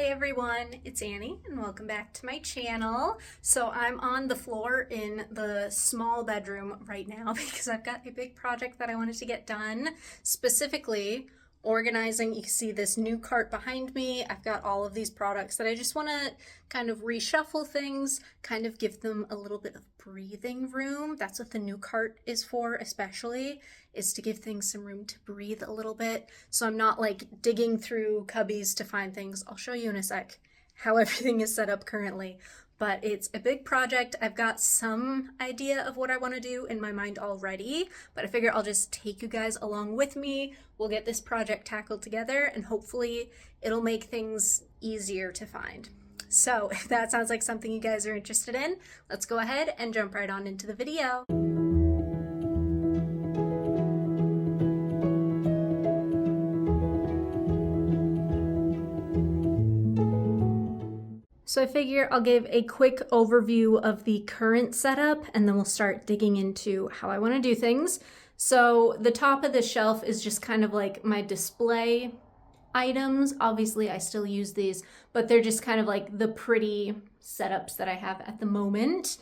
Everyone, it's Annie and welcome back to my channel. So I'm on the floor in the small bedroom right now because I've got a big project that I wanted to get done, specifically organizing. You can see this new cart behind me. I've got all of these products that I just want to kind of reshuffle things, kind of give them a little bit of breathing room. That's what the new cart is for, especially, is to give things some room to breathe a little bit. So I'm not like digging through cubbies to find things. I'll show you in a sec how everything is set up currently. But it's a big project. I've got some idea of what I want to do in my mind already, but I figure I'll just take you guys along with me. We'll get this project tackled together and hopefully it'll make things easier to find. So if that sounds like something you guys are interested in, let's go ahead and jump right on into the video. So I figure I'll give a quick overview of the current setup and then we'll start digging into how I want to do things. So the top of the shelf is just kind of like my display items. Obviously I still use these, but they're just kind of like the pretty setups that I have at the moment.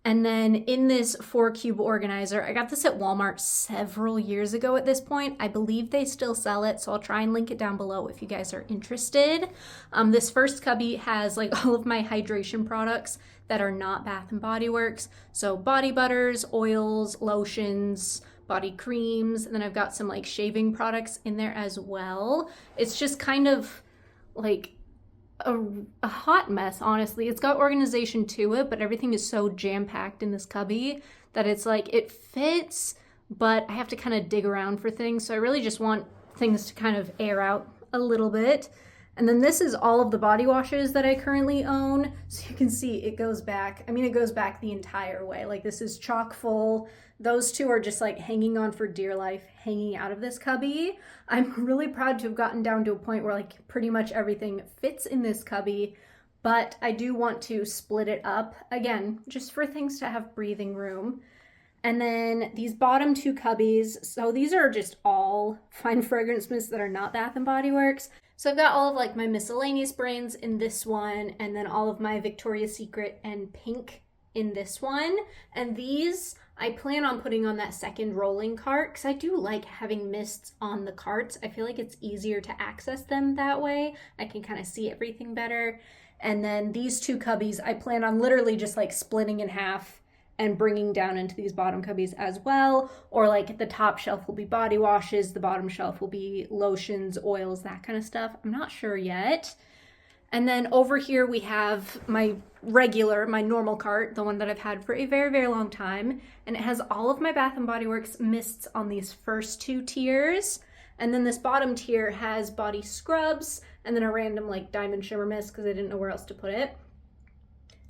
And then in this 4-cube organizer, I got this at Walmart several years ago at this point. I believe they still sell it, so I'll try and link it down below if you guys are interested. This first cubby has like all of my hydration products that are not Bath & Body Works. So body butters, oils, lotions, body creams, and then I've got some like shaving products in there as well. It's just kind of like a hot mess, honestly. It's got organization to it, but everything is so jam-packed in this cubby that it's like it fits, but I have to kind of dig around for things. So I really just want things to kind of air out a little bit. And then this is all of the body washes that I currently own. So you can see it goes back. I mean, it goes back the entire way. Like this is chock full. Those two are just like hanging on for dear life, hanging out of this cubby. I'm really proud to have gotten down to a point where like pretty much everything fits in this cubby, but I do want to split it up again, just for things to have breathing room. And then these bottom two cubbies, so these are just all fine fragrance mists that are not Bath & Body Works. So I've got all of like my miscellaneous brands in this one, and then all of my Victoria's Secret and Pink in this one. And these I plan on putting on that second rolling cart because I do like having mists on the carts. I feel like it's easier to access them that way. I can kind of see everything better. And then these two cubbies, I plan on literally just like splitting in half and bringing down into these bottom cubbies as well. Or like the top shelf will be body washes, the bottom shelf will be lotions, oils, that kind of stuff. I'm not sure yet. And then over here we have my normal cart, the one that I've had for a very, very long time. And it has all of my Bath & Body Works mists on these first two tiers. And then this bottom tier has body scrubs and then a random like diamond shimmer mist because I didn't know where else to put it.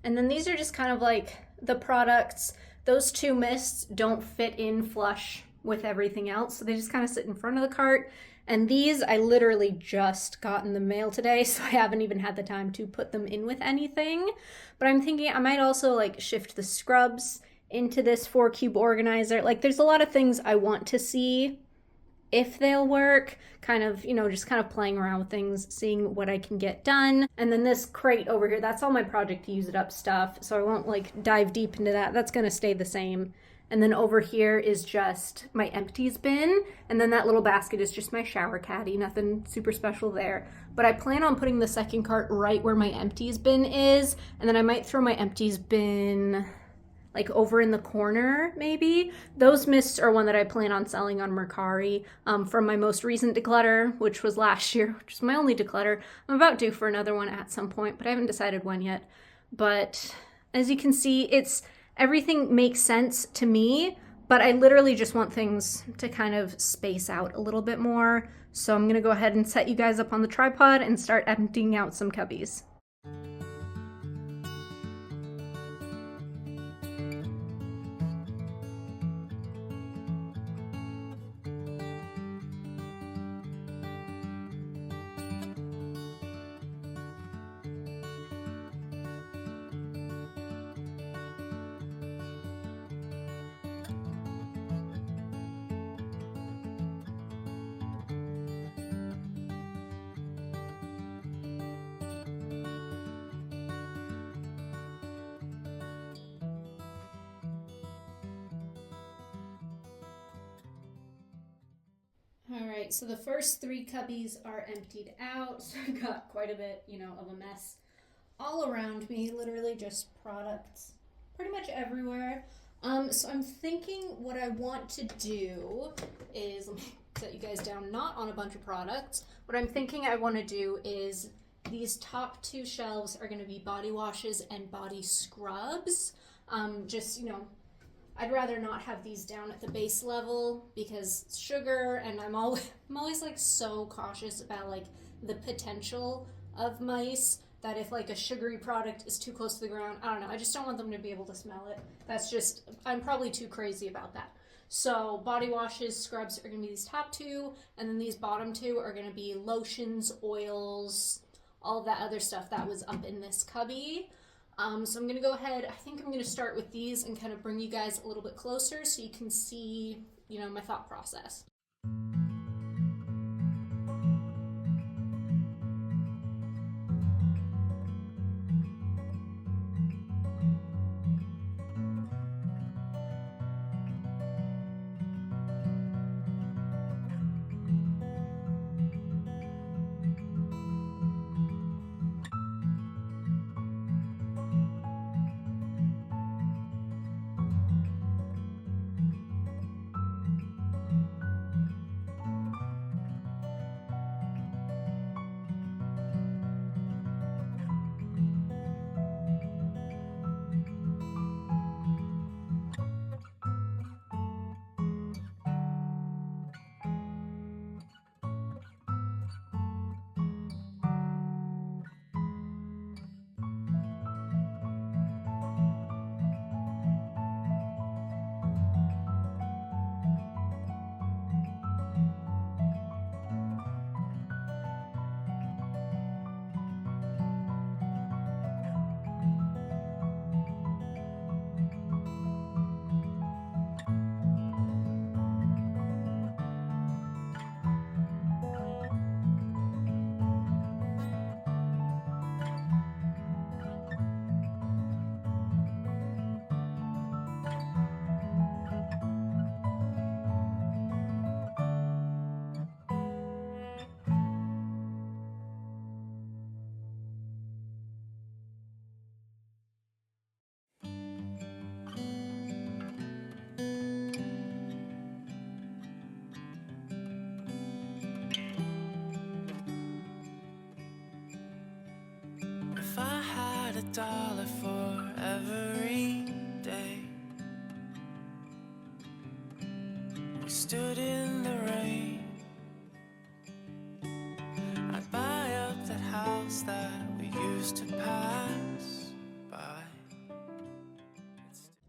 And then these are just kind of like the products. Those two mists don't fit in flush with everything else. So they just kind of sit in front of the cart. And these I literally just got in the mail today, so I haven't even had the time to put them in with anything. But I'm thinking I might also like shift the scrubs into this 4-cube organizer. Like there's a lot of things I want to see if they'll work, kind of, just kind of playing around with things, seeing what I can get done. And then this crate over here, that's all my project to use it up stuff, so I won't like dive deep into that. That's gonna stay the same. And then over here is just my empties bin. And then that little basket is just my shower caddy. Nothing super special there. But I plan on putting the second cart right where my empties bin is. And then I might throw my empties bin like over in the corner, maybe. Those mists are one that I plan on selling on Mercari from my most recent declutter, which was last year, which is my only declutter. I'm about due for another one at some point, but I haven't decided when yet. But as you can see, everything makes sense to me, but I literally just want things to kind of space out a little bit more. So I'm gonna go ahead and set you guys up on the tripod and start emptying out some cubbies. All right, so the first 3 cubbies are emptied out. So I've got quite a bit, of a mess all around me, literally just products pretty much everywhere. So I'm thinking what I want to do is, let me set you guys down, not on a bunch of products. What I'm thinking I want to do is these top 2 shelves are going to be body washes and body scrubs. Just, I'd rather not have these down at the base level because it's sugar, and I'm always like so cautious about like the potential of mice, that if like a sugary product is too close to the ground, I don't know, I just don't want them to be able to smell it. I'm probably too crazy about that. So body washes, scrubs are gonna be these top 2, and then these bottom 2 are gonna be lotions, oils, all of that other stuff that was up in this cubby. So I'm gonna go ahead, I think I'm gonna start with these and kind of bring you guys a little bit closer so you can see, my thought process. If I had $1 for every day we stood in the rain, I'd buy up that house that we used to pass by.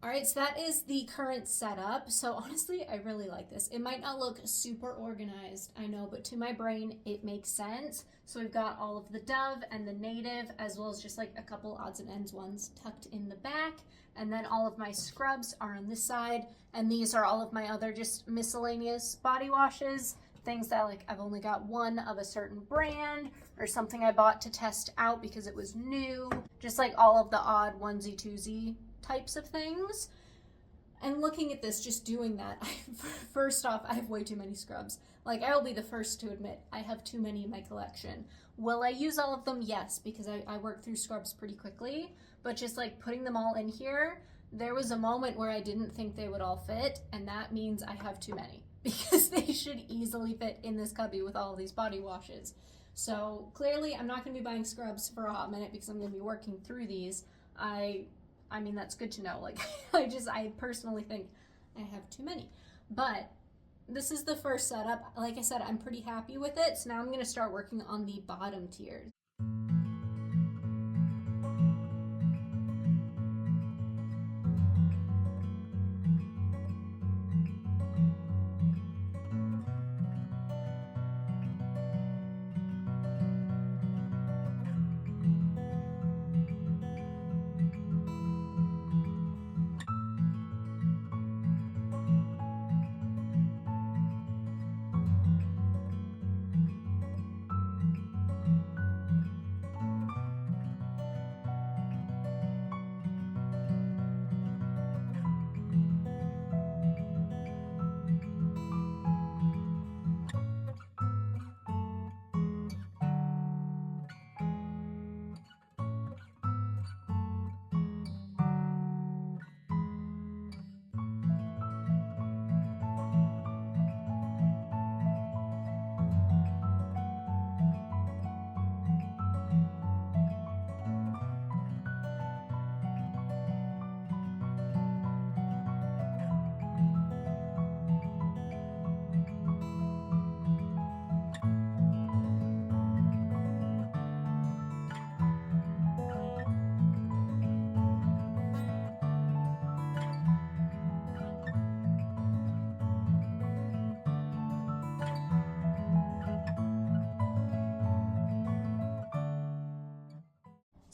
All right, so that is the current setup. So honestly, I really like this. It might not look super organized, I know, but to my brain, it makes sense. So we've got all of the Dove and the Native, as well as just like a couple odds and ends ones tucked in the back. And then all of my scrubs are on this side. And these are all of my other just miscellaneous body washes. Things that like I've only got one of a certain brand, or something I bought to test out because it was new. Just like all of the odd onesie twosie types of things. And looking at this, just doing that, first off, I have way too many scrubs. Like, I will be the first to admit, I have too many in my collection. Will I use all of them? Yes, because I work through scrubs pretty quickly. But just like putting them all in here, there was a moment where I didn't think they would all fit, and that means I have too many. Because they should easily fit in this cubby with all of these body washes. So clearly, I'm not going to be buying scrubs for a hot minute because I'm going to be working through these. I mean, that's good to know. Like, I personally think I have too many. But this is the first setup. Like I said, I'm pretty happy with it. So now I'm going to start working on the bottom tiers.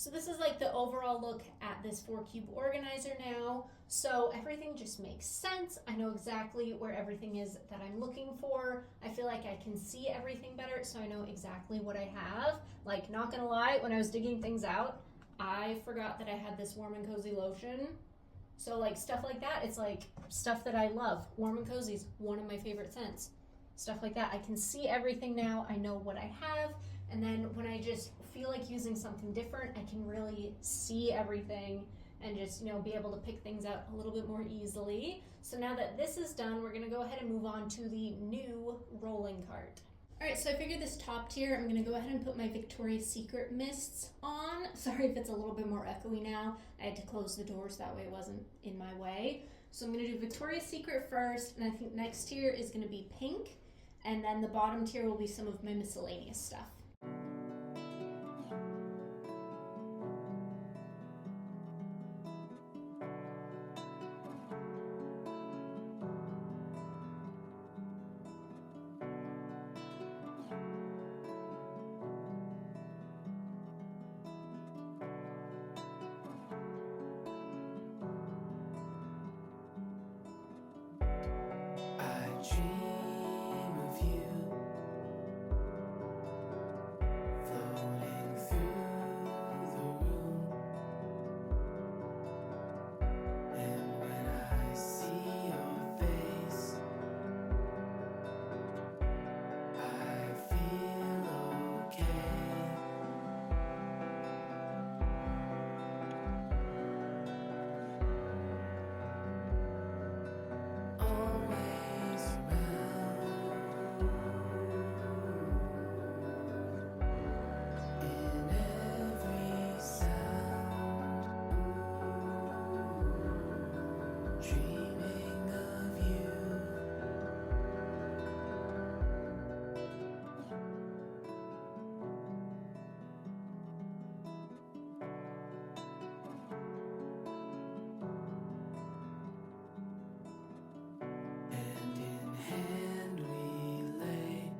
So this is like the overall look at this 4-cube organizer now. So everything just makes sense. I know exactly where everything is that I'm looking for. I feel like I can see everything better, so I know exactly what I have. Like, not gonna lie, when I was digging things out, I forgot that I had this Warm and Cozy lotion. So like stuff like that, it's like stuff that I love. Warm and Cozy is one of my favorite scents. Stuff like that. I can see everything now. I know what I have. And then when I just feel like using something different, I can really see everything and just, be able to pick things out a little bit more easily. So now that this is done, we're gonna go ahead and move on to the new rolling cart. All right, so I figured this top tier, I'm gonna go ahead and put my Victoria's Secret mists on. Sorry if it's a little bit more echoey now. I had to close the doors, that way it wasn't in my way. So I'm gonna do Victoria's Secret first, and I think next tier is gonna be pink, and then the bottom tier will be some of my miscellaneous stuff. I dream of you floating through the room, and when I see your face, I feel okay. Always around in every sound, dreaming of you. Hand in hand we lay.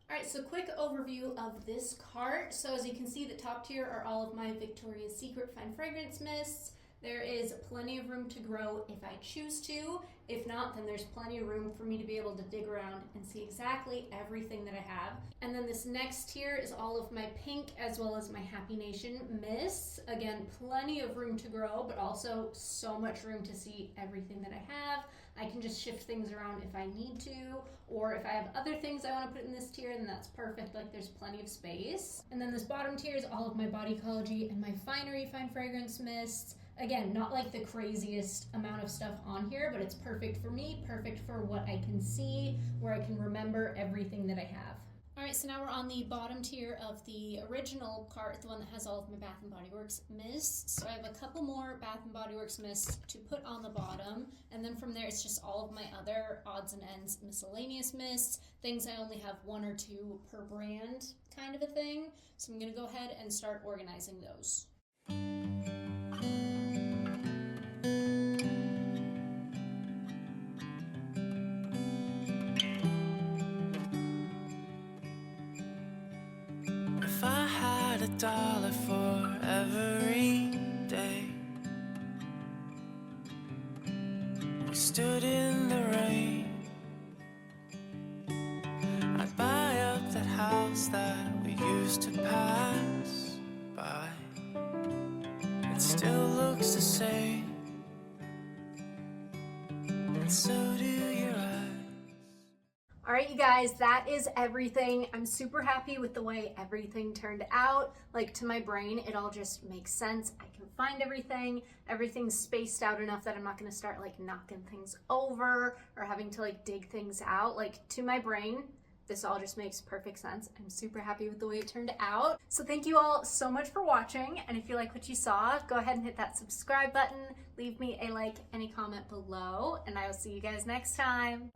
All right, so quick overview of this cart. So as you can see, the top tier are all of my Victoria's Secret Fine Fragrance mists. There is plenty of room to grow if I choose to. If not, then there's plenty of room for me to be able to dig around and see exactly everything that I have. And then this next tier is all of my pink as well as my Happy Nation mists. Again, plenty of room to grow, but also so much room to see everything that I have. I can just shift things around if I need to, or if I have other things I want to put in this tier, then that's perfect. Like, there's plenty of space. And then this bottom tier is all of my Bodycology and my Finery Fine Fragrance mists. Again, not like the craziest amount of stuff on here, but it's perfect for me, perfect for what I can see, where I can remember everything that I have. All right, so now we're on the bottom tier of the original cart, the one that has all of my Bath & Body Works mists. So I have a couple more Bath & Body Works mists to put on the bottom, and then from there it's just all of my other odds and ends miscellaneous mists, things I only have 1 or 2 per brand kind of a thing. So I'm gonna go ahead and start organizing those. If I had $1 for every day we stood in the rain, I'd buy up that house that we used to pass by. It still looks the same, and so do your eyes. All right, you guys, that is everything. I'm super happy with the way everything turned out. Like, to my brain, it all just makes sense. I can find everything. Everything's spaced out enough that I'm not gonna start like knocking things over or having to like dig things out. Like, to my brain, this all just makes perfect sense. I'm super happy with the way it turned out. So thank you all so much for watching. And if you like what you saw, go ahead and hit that subscribe button. Leave me a like, any comment below, and I will see you guys next time.